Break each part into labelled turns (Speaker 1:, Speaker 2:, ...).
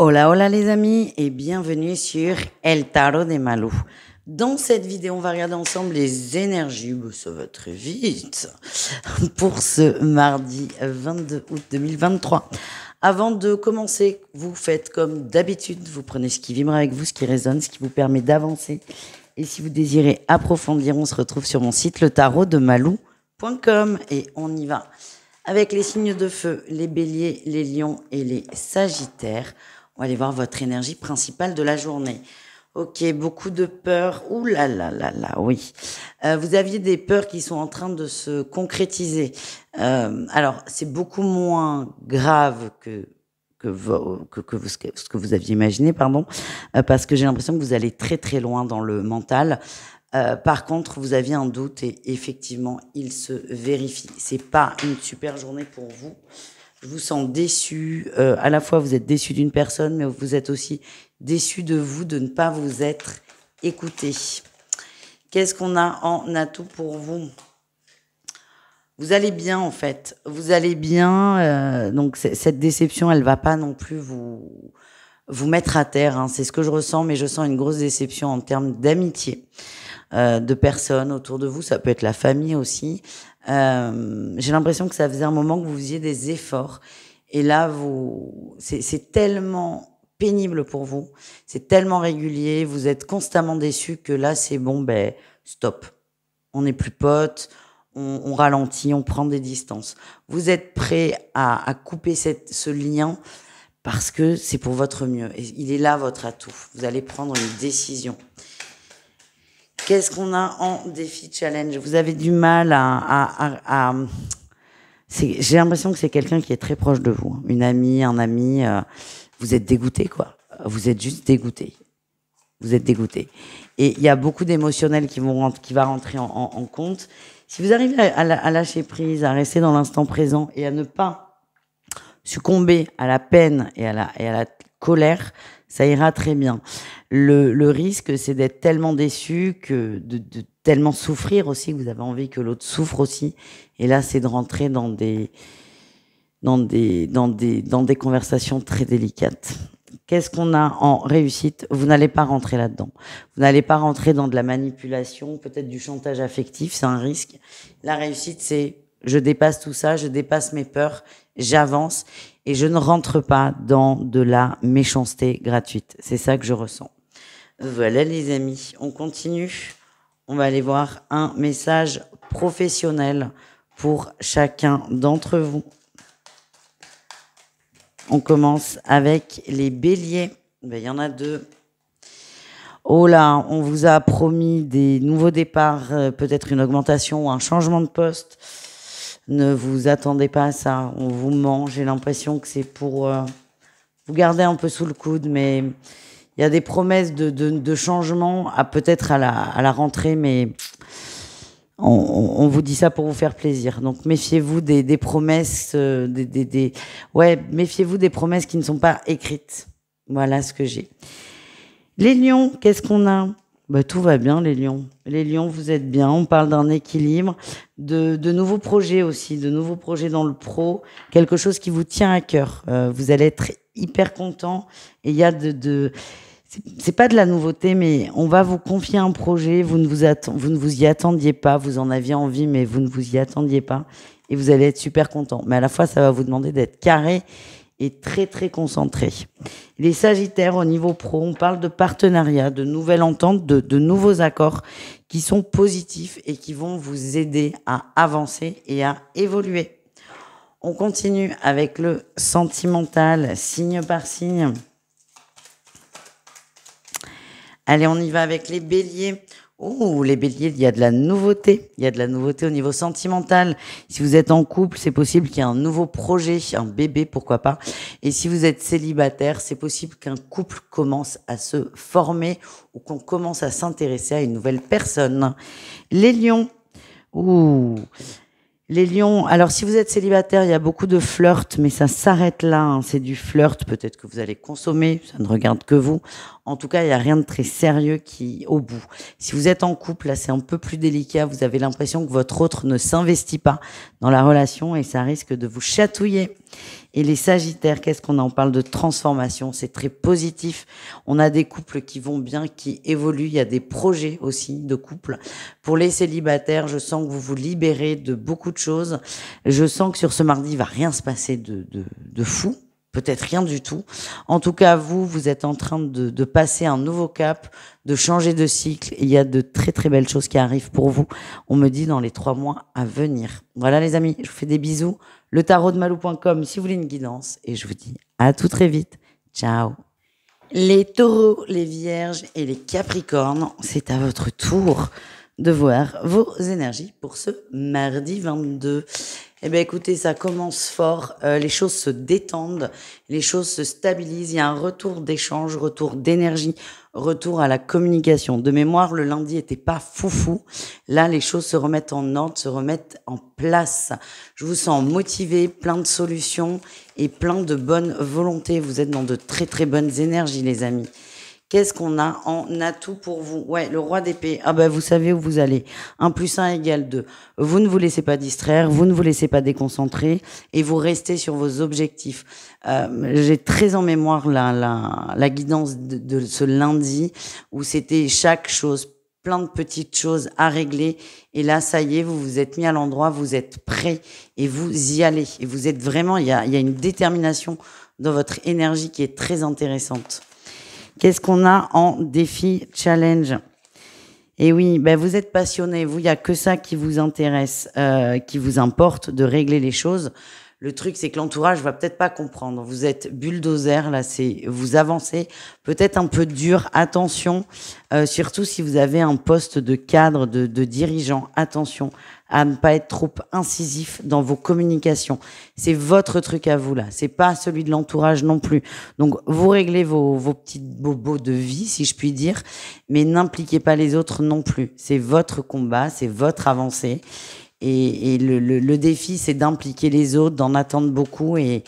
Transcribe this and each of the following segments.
Speaker 1: Hola, hola les amis et bienvenue sur El Tarot de Malou. Dans cette vidéo, on va regarder ensemble les énergies, ça va très vite, pour ce mardi 22 août 2023. Avant de commencer, vous faites comme d'habitude, vous prenez ce qui vibre avec vous, ce qui résonne, ce qui vous permet d'avancer. Et si vous désirez approfondir, on se retrouve sur mon site letarotdemalou.com et on y va. Avec les signes de feu, les béliers, les lions et les sagittaires, on va aller voir votre énergie principale de la journée. Ok, beaucoup de peurs. Ouh là là là là, oui. Vous aviez des peurs qui sont en train de se concrétiser. Alors, c'est beaucoup moins grave que ce que vous aviez imaginé, pardon, parce que j'ai l'impression que vous allez très très loin dans le mental. Par contre, vous aviez un doute et effectivement, il se vérifie. C'est pas une super journée pour vous. Je vous sens déçu. À la fois, vous êtes déçu d'une personne, mais vous êtes aussi déçu de vous, de ne pas vous être écouté. Qu'est-ce qu'on a en atout pour vous? Vous allez bien, en fait. Vous allez bien. Donc, cette déception, elle va pas non plus vous mettre à terre. Hein. C'est ce que je ressens, mais je sens une grosse déception en termes d'amitié. De personnes autour de vous, ça peut être la famille aussi. J'ai l'impression que ça faisait un moment que vous faisiez des efforts et là c'est tellement pénible pour vous, c'est tellement régulier, vous êtes constamment déçus que là c'est bon, ben stop, on n'est plus potes, on ralentit, on prend des distances. Vous êtes prêt à couper ce lien parce que c'est pour votre mieux et il est là votre atout. Vous allez prendre une décision. Qu'est-ce qu'on a en défi challenge? Vous avez du mal j'ai l'impression que c'est quelqu'un qui est très proche de vous. Une amie, un ami. Vous êtes dégoûté, quoi. Vous êtes juste dégoûté. Vous êtes dégoûté. Et il y a beaucoup d'émotionnel qui va rentrer en compte. Si vous arrivez à lâcher prise, à rester dans l'instant présent et à ne pas succomber à la peine et à la colère, ça ira très bien. Le risque, c'est d'être tellement déçu que de tellement souffrir aussi, que vous avez envie que l'autre souffre aussi. Et là, c'est de rentrer dans des conversations très délicates. Qu'est-ce qu'on a en réussite? Vous n'allez pas rentrer là-dedans. Vous n'allez pas rentrer dans de la manipulation, peut-être du chantage affectif, c'est un risque. La réussite, c'est je dépasse tout ça, je dépasse mes peurs, j'avance et je ne rentre pas dans de la méchanceté gratuite. C'est ça que je ressens. Voilà les amis, on continue. On va aller voir un message professionnel pour chacun d'entre vous. On commence avec les béliers. Ben, il y en a deux. Oh là, on vous a promis des nouveaux départs, peut-être une augmentation ou un changement de poste. Ne vous attendez pas à ça, on vous ment. J'ai l'impression que c'est pour vous garder un peu sous le coude, mais il y a des promesses de changement, peut-être à la rentrée, mais on vous dit ça pour vous faire plaisir. Donc méfiez-vous des promesses, méfiez-vous des promesses qui ne sont pas écrites. Voilà ce que j'ai. Les lions, qu'est-ce qu'on a? Bah, tout va bien, les lions. Les lions, vous êtes bien. On parle d'un équilibre, de nouveaux projets aussi, de nouveaux projets dans le pro, quelque chose qui vous tient à cœur. Vous allez être hyper content. Et il y a c'est pas de la nouveauté, mais on va vous confier un projet. Vous ne vous y attendiez pas. Vous en aviez envie, mais vous ne vous y attendiez pas. Et vous allez être super content. Mais à la fois, ça va vous demander d'être carré et très très concentré. Les sagittaires au niveau pro, on parle de partenariat, de nouvelles ententes, de nouveaux accords qui sont positifs et qui vont vous aider à avancer et à évoluer. On continue avec le sentimental, signe par signe. Allez, on y va avec les béliers. Oh, les béliers, il y a de la nouveauté. Il y a de la nouveauté au niveau sentimental. Si vous êtes en couple, c'est possible qu'il y ait un nouveau projet, un bébé, pourquoi pas. Et si vous êtes célibataire, c'est possible qu'un couple commence à se former ou qu'on commence à s'intéresser à une nouvelle personne. Les lions. Ouh. Les lions, alors si vous êtes célibataire, il y a beaucoup de flirt, mais ça s'arrête là, hein. C'est du flirt, peut-être que vous allez consommer, ça ne regarde que vous. En tout cas, il n'y a rien de très sérieux au bout. Si vous êtes en couple, là c'est un peu plus délicat, vous avez l'impression que votre autre ne s'investit pas dans la relation et ça risque de vous chatouiller. Et les Sagittaires, qu'est-ce qu'on a? On parle de transformation, c'est très positif. On a des couples qui vont bien, qui évoluent. Il y a des projets aussi de couples. Pour les célibataires, je sens que vous vous libérez de beaucoup de choses. Je sens que sur ce mardi, il va rien se passer de fou. Peut-être rien du tout. En tout cas, vous êtes en train de passer un nouveau cap, de changer de cycle. Il y a de très très belles choses qui arrivent pour vous. On me dit dans les 3 mois à venir. Voilà les amis, je vous fais des bisous. Le tarot de malou.com si vous voulez une guidance. Et je vous dis à tout très vite. Ciao. Les taureaux, les vierges et les capricornes, c'est à votre tour de voir vos énergies pour ce mardi 22. Eh bien, écoutez, ça commence fort, les choses se détendent, les choses se stabilisent, il y a un retour d'échange, retour d'énergie, retour à la communication. De mémoire, le lundi était pas foufou. Là, les choses se remettent en ordre, se remettent en place. Je vous sens motivé, plein de solutions et plein de bonne volonté. Vous êtes dans de très très bonnes énergies, les amis. Qu'est-ce qu'on a en atout pour vous? Ouais, le roi d'épée. Ah ben, vous savez où vous allez. 1 + 1 = 2. Vous ne vous laissez pas distraire, vous ne vous laissez pas déconcentrer et vous restez sur vos objectifs. J'ai très en mémoire la guidance de ce lundi où c'était chaque chose, plein de petites choses à régler. Et là, ça y est, vous vous êtes mis à l'endroit, vous êtes prêt et vous y allez. Et vous êtes vraiment, il y a une détermination dans votre énergie qui est très intéressante. Qu'est-ce qu'on a en défi challenge? Et oui, ben vous êtes passionné, vous, il n'y a que ça qui vous intéresse, qui vous importe de régler les choses. Le truc, c'est que l'entourage va peut-être pas comprendre. Vous êtes bulldozer, là, vous avancez, peut-être un peu dur. Attention, surtout si vous avez un poste de cadre, de dirigeant. Attention à ne pas être trop incisif dans vos communications. C'est votre truc à vous, là. C'est pas celui de l'entourage non plus. Donc, vous réglez vos petits bobos de vie, si je puis dire, mais n'impliquez pas les autres non plus. C'est votre combat, c'est votre avancée. Et le défi, c'est d'impliquer les autres, d'en attendre beaucoup et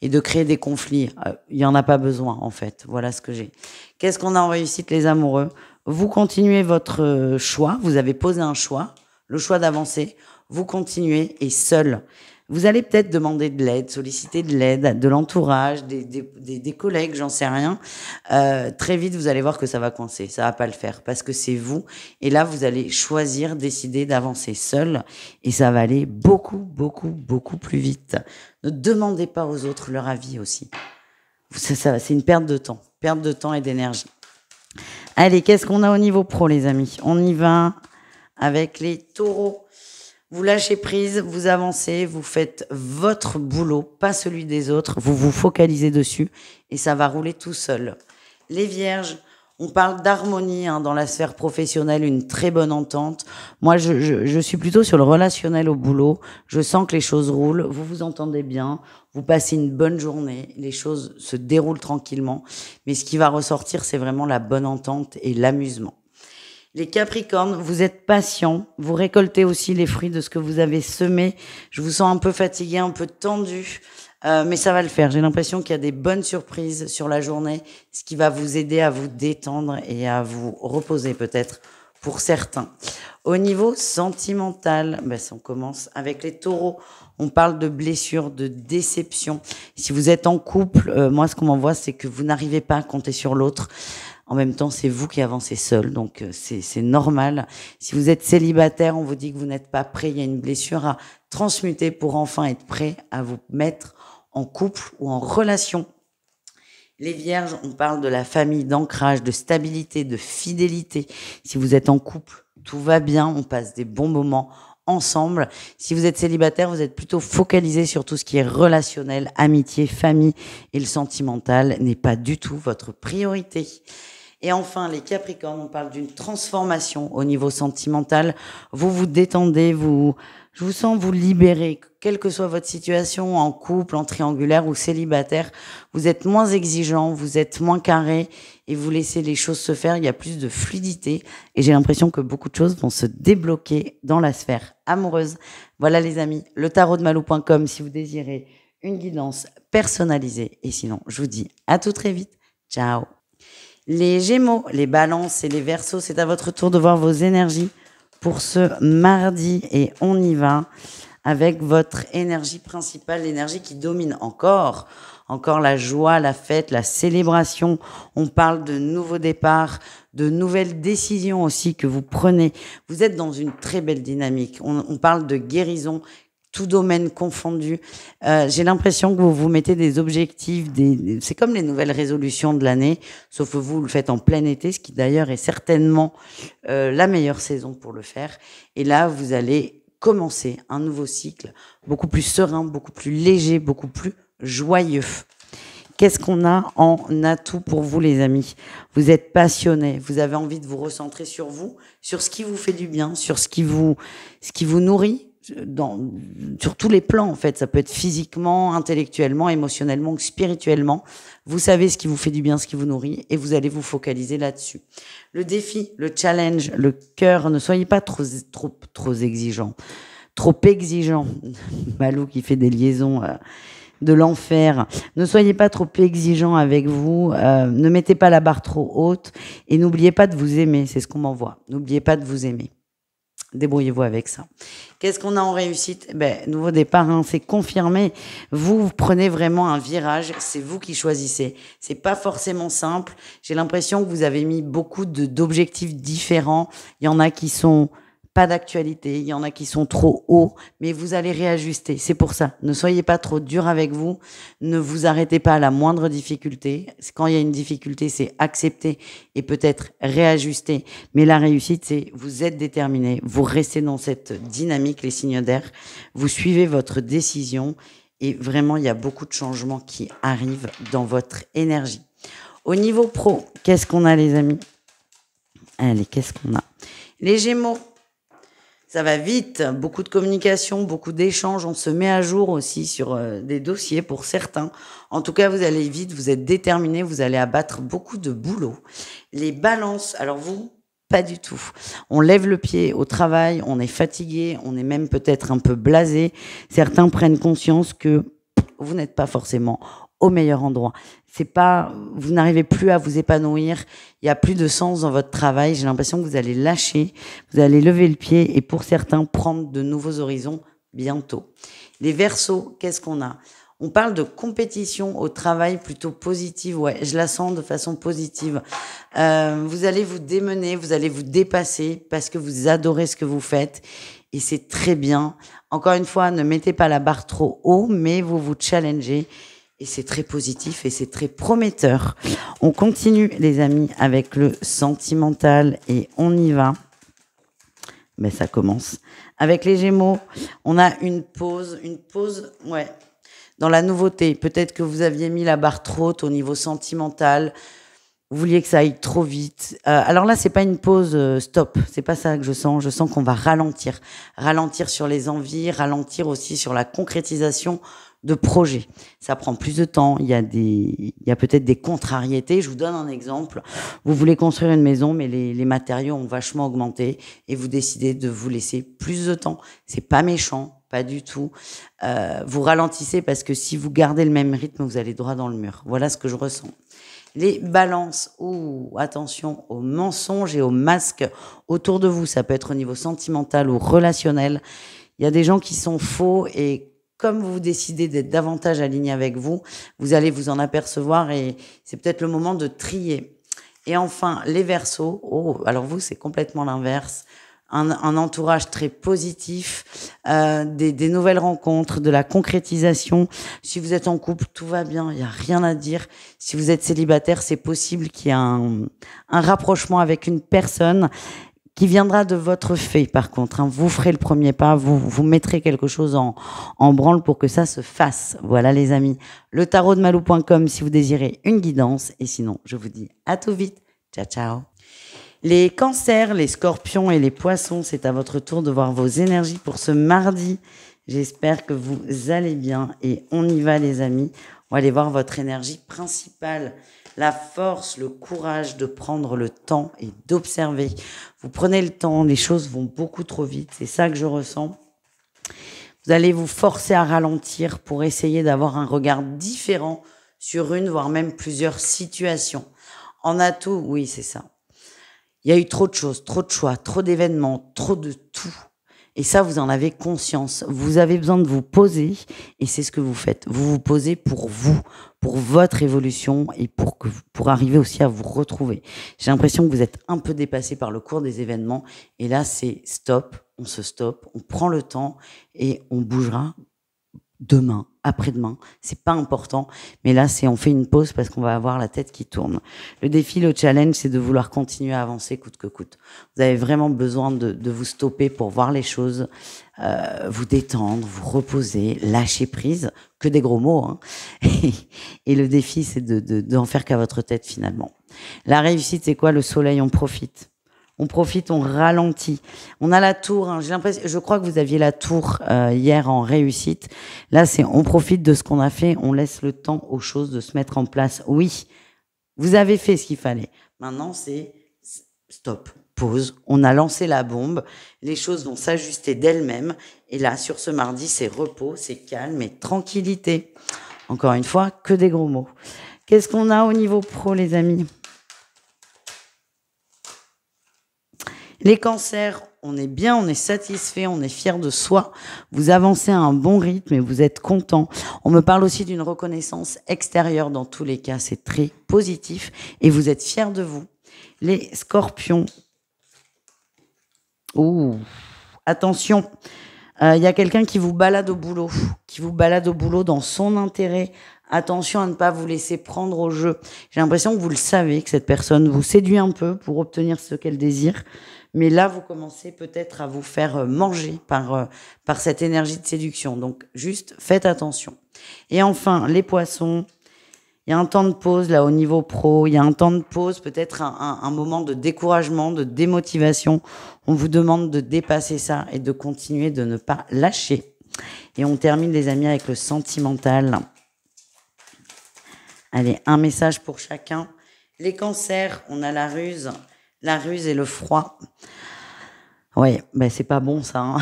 Speaker 1: de créer des conflits. Il n'y en a pas besoin, en fait. Voilà ce que j'ai. Qu'est-ce qu'on a en réussite, les amoureux? Vous continuez votre choix. Vous avez posé un choix, le choix d'avancer. Vous continuez et seul. Vous allez peut-être demander de l'aide, solliciter de l'aide, de l'entourage, des collègues, j'en sais rien. Très vite, vous allez voir que ça va coincer, ça va pas le faire parce que c'est vous. Et là, vous allez choisir, décider d'avancer seul et ça va aller beaucoup, beaucoup, beaucoup plus vite. Ne demandez pas aux autres leur avis aussi. C'est une perte de temps et d'énergie. Allez, qu'est-ce qu'on a au niveau pro, les amis? On y va avec les taureaux. Vous lâchez prise, vous avancez, vous faites votre boulot, pas celui des autres, vous vous focalisez dessus et ça va rouler tout seul. Les vierges, on parle d'harmonie dans la sphère professionnelle, une très bonne entente. Moi, je suis plutôt sur le relationnel au boulot. Je sens que les choses roulent, vous vous entendez bien, vous passez une bonne journée, les choses se déroulent tranquillement. Mais ce qui va ressortir, c'est vraiment la bonne entente et l'amusement. Les Capricornes, vous êtes patients, vous récoltez aussi les fruits de ce que vous avez semé. Je vous sens un peu fatigué, un peu tendu, mais ça va le faire. J'ai l'impression qu'il y a des bonnes surprises sur la journée, ce qui va vous aider à vous détendre et à vous reposer peut-être pour certains. Au niveau sentimental, on commence avec les taureaux. On parle de blessures, de déception. Si vous êtes en couple, moi ce qu'on m'envoie, c'est que vous n'arrivez pas à compter sur l'autre. En même temps, c'est vous qui avancez seul, donc c'est normal. Si vous êtes célibataire, on vous dit que vous n'êtes pas prêt, il y a une blessure à transmuter pour enfin être prêt à vous mettre en couple ou en relation. Les vierges, on parle de la famille, d'ancrage, de stabilité, de fidélité. Si vous êtes en couple, tout va bien, on passe des bons moments ensemble. Si vous êtes célibataire, vous êtes plutôt focalisé sur tout ce qui est relationnel, amitié, famille, et le sentimental n'est pas du tout votre priorité. Et enfin, les Capricornes, on parle d'une transformation au niveau sentimental. Vous vous détendez, je vous sens vous libérer, quelle que soit votre situation, en couple, en triangulaire ou célibataire. Vous êtes moins exigeant, vous êtes moins carré et vous laissez les choses se faire. Il y a plus de fluidité et j'ai l'impression que beaucoup de choses vont se débloquer dans la sphère amoureuse. Voilà les amis, le tarot de malou.com si vous désirez une guidance personnalisée. Et sinon, je vous dis à tout très vite. Ciao. Les Gémeaux, les Balances et les Verseaux, c'est à votre tour de voir vos énergies pour ce mardi et on y va avec votre énergie principale, l'énergie qui domine encore la joie, la fête, la célébration. On parle de nouveaux départs, de nouvelles décisions aussi que vous prenez. Vous êtes dans une très belle dynamique. On parle de guérison, tout domaine confondu. J'ai l'impression que vous vous mettez des objectifs, c'est comme les nouvelles résolutions de l'année, sauf que vous le faites en plein été, ce qui d'ailleurs est certainement la meilleure saison pour le faire. Et là, vous allez commencer un nouveau cycle, beaucoup plus serein, beaucoup plus léger, beaucoup plus joyeux. Qu'est-ce qu'on a en atout pour vous, les amis? Vous êtes passionnés, vous avez envie de vous recentrer sur vous, sur ce qui vous fait du bien, sur ce qui vous nourrit, sur tous les plans, en fait. Ça peut être physiquement, intellectuellement, émotionnellement, spirituellement. Vous savez ce qui vous fait du bien, ce qui vous nourrit, et vous allez vous focaliser là-dessus. Le défi, le challenge, le cœur, ne soyez pas trop exigeant. Trop exigeant. Malou qui fait des liaisons de l'enfer. Ne soyez pas trop exigeant avec vous. Ne mettez pas la barre trop haute. Et n'oubliez pas de vous aimer. C'est ce qu'on m'envoie. N'oubliez pas de vous aimer. Débrouillez-vous avec ça. Qu'est-ce qu'on a en réussite? Nouveau départ, hein, c'est confirmé. Vous prenez vraiment un virage. C'est vous qui choisissez. C'est pas forcément simple. J'ai l'impression que vous avez mis beaucoup d'objectifs différents. Il y en a qui sont pas d'actualité, il y en a qui sont trop hauts, mais vous allez réajuster. C'est pour ça. Ne soyez pas trop dur avec vous. Ne vous arrêtez pas à la moindre difficulté. Quand il y a une difficulté, c'est accepter et peut-être réajuster. Mais la réussite, c'est vous êtes déterminé. Vous restez dans cette dynamique, les signes d'air. Vous suivez votre décision et vraiment, il y a beaucoup de changements qui arrivent dans votre énergie. Au niveau pro, qu'est-ce qu'on a, les amis? Allez, qu'est-ce qu'on a? Les Gémeaux. Ça va vite, beaucoup de communication, beaucoup d'échanges. On se met à jour aussi sur des dossiers pour certains. En tout cas, vous allez vite, vous êtes déterminés, vous allez abattre beaucoup de boulot. Les balances, alors vous, pas du tout. On lève le pied au travail, on est fatigué, on est même peut-être un peu blasé. Certains prennent conscience que vous n'êtes pas forcément au meilleur endroit. C'est pas, vous n'arrivez plus à vous épanouir. Il y a plus de sens dans votre travail. J'ai l'impression que vous allez lâcher, vous allez lever le pied et pour certains prendre de nouveaux horizons bientôt. Les Verseaux, qu'est-ce qu'on a? On parle de compétition au travail plutôt positive. Ouais, je la sens de façon positive. Vous allez vous démener, vous allez vous dépasser parce que vous adorez ce que vous faites et c'est très bien. Encore une fois, ne mettez pas la barre trop haut, mais vous vous challengez. Et c'est très positif et c'est très prometteur. On continue, les amis, avec le sentimental et on y va. Ça commence. Avec les Gémeaux, on a une pause, ouais, dans la nouveauté. Peut-être que vous aviez mis la barre trop haute au niveau sentimental. Vous vouliez que ça aille trop vite. Alors là, c'est pas une pause stop. C'est pas ça que je sens. Je sens qu'on va ralentir. Ralentir sur les envies, ralentir aussi sur la concrétisation de projets. Ça prend plus de temps. Il y a peut-être des contrariétés. Je vous donne un exemple. Vous voulez construire une maison, mais les matériaux ont vachement augmenté et vous décidez de vous laisser plus de temps. C'est pas méchant, pas du tout. Vous ralentissez parce que si vous gardez le même rythme, vous allez droit dans le mur. Voilà ce que je ressens. Les balances, attention aux mensonges et aux masques autour de vous. Ça peut être au niveau sentimental ou relationnel. Il y a des gens qui sont faux et comme vous décidez d'être davantage aligné avec vous, vous allez vous en apercevoir et c'est peut-être le moment de trier. Et enfin, les Verseaux, alors vous, c'est complètement l'inverse. Un entourage très positif, des nouvelles rencontres, de la concrétisation. Si vous êtes en couple, tout va bien, il n'y a rien à dire. Si vous êtes célibataire, c'est possible qu'il y ait un rapprochement avec une personne qui viendra de votre fait, par contre. Vous ferez le premier pas, vous mettrez quelque chose en branle pour que ça se fasse. Voilà, les amis. Le tarot de malou.com si vous désirez une guidance. Et sinon, je vous dis à tout vite. Ciao, ciao. Les cancers, les scorpions et les poissons, c'est à votre tour de voir vos énergies pour ce mardi. J'espère que vous allez bien et on y va, les amis. On va aller voir votre énergie principale. La force, le courage de prendre le temps et d'observer. Vous prenez le temps, les choses vont beaucoup trop vite. C'est ça que je ressens. Vous allez vous forcer à ralentir pour essayer d'avoir un regard différent sur une, voire même plusieurs situations. En atout, oui, c'est ça. Il y a eu trop de choses, trop de choix, trop d'événements, trop de tout. Et ça, vous en avez conscience. Vous avez besoin de vous poser et c'est ce que vous faites. Vous vous posez pour vous, pour votre évolution et pour arriver aussi à vous retrouver. J'ai l'impression que vous êtes un peu dépassé par le cours des événements et là, c'est stop, on se stoppe, on prend le temps et on bougera demain, après-demain, c'est pas important, mais là on fait une pause parce qu'on va avoir la tête qui tourne. Le défi, le challenge, c'est de vouloir continuer à avancer coûte que coûte. Vous avez vraiment besoin de vous stopper pour voir les choses, vous détendre, vous reposer, lâcher prise, que des gros mots, hein. Et le défi, c'est d'en faire qu'à votre tête finalement. La réussite, c'est quoi? Le soleil, on profite. On profite, on ralentit. On a la tour, hein. J'ai l'impression, je crois que vous aviez la tour hier en réussite. Là, on profite de ce qu'on a fait, on laisse le temps aux choses de se mettre en place. Oui, vous avez fait ce qu'il fallait. Maintenant, c'est stop, pause. On a lancé la bombe. Les choses vont s'ajuster d'elles-mêmes. Et là, sur ce mardi, c'est repos, c'est calme et tranquillité. Encore une fois, que des gros mots. Qu'est-ce qu'on a au niveau pro, les amis? Les cancers, on est bien, on est satisfait, on est fier de soi. Vous avancez à un bon rythme et vous êtes content. On me parle aussi d'une reconnaissance extérieure. Dans tous les cas, c'est très positif et vous êtes fiers de vous. Les scorpions. Ouh, attention. Il y a quelqu'un qui vous balade au boulot, dans son intérêt. Attention à ne pas vous laisser prendre au jeu. J'ai l'impression que vous le savez, que cette personne vous séduit un peu pour obtenir ce qu'elle désire. Mais là, vous commencez peut-être à vous faire manger par cette énergie de séduction. Donc, juste faites attention. Et enfin, les poissons, il y a un temps de pause là au niveau pro, il y a un temps de pause, peut-être un moment de découragement, de démotivation. On vous demande de dépasser ça et de continuer, de ne pas lâcher. Et on termine, les amis, avec le sentimental. Allez, un message pour chacun. Les cancers, on a la ruse et le froid. Ouais, ben c'est pas bon ça, hein.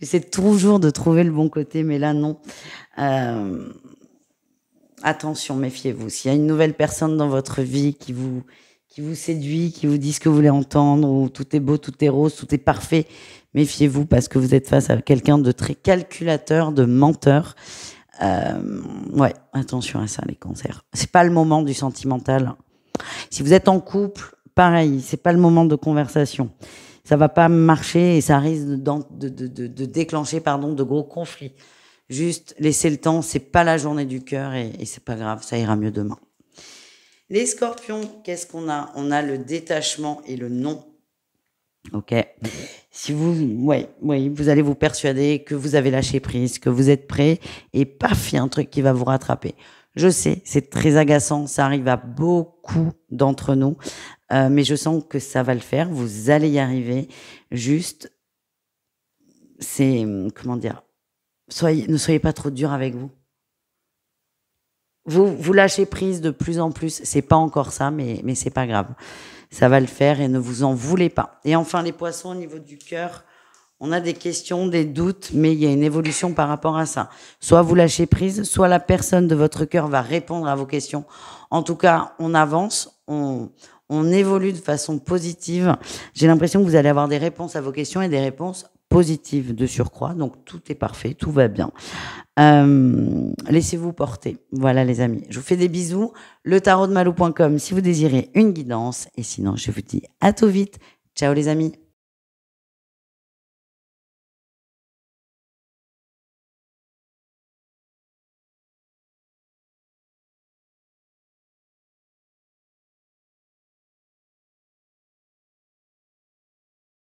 Speaker 1: J'essaie toujours de trouver le bon côté, mais là non. Attention, méfiez-vous. S'il y a une nouvelle personne dans votre vie qui vous séduit, qui vous dit ce que vous voulez entendre, ou tout est beau, tout est rose, tout est parfait, méfiez-vous parce que vous êtes face à quelqu'un de très calculateur, de menteur. Ouais, attention à ça, les cancers. C'est pas le moment du sentimental. Si vous êtes en couple, pareil, c'est pas le moment de conversation. Ça va pas marcher et ça risque de déclencher, de gros conflits. Juste, laissez le temps, c'est pas la journée du cœur et c'est pas grave, ça ira mieux demain. Les scorpions, qu'est-ce qu'on a? On a le détachement et le non. Ok. Si vous allez vous persuader que vous avez lâché prise, que vous êtes prêt et paf, il y a un truc qui va vous rattraper. Je sais, c'est très agaçant, ça arrive à beaucoup d'entre nous, mais je sens que ça va le faire, vous allez y arriver. Juste, c'est, comment dire, ne soyez pas trop dur avec vous. Vous lâchez prise de plus en plus, c'est pas encore ça, mais c'est pas grave. Ça va le faire et ne vous en voulez pas. Et enfin, les poissons, au niveau du cœur, on a des questions, des doutes, mais il y a une évolution par rapport à ça. Soit vous lâchez prise, soit la personne de votre cœur va répondre à vos questions. En tout cas, on avance, on évolue de façon positive. J'ai l'impression que vous allez avoir des réponses à vos questions et des réponses positives de surcroît. Donc, tout est parfait, tout va bien. Laissez-vous porter. Voilà, les amis. Je vous fais des bisous. Letarotdemalou.com si vous désirez une guidance. Et sinon, je vous dis à tout vite. Ciao, les amis.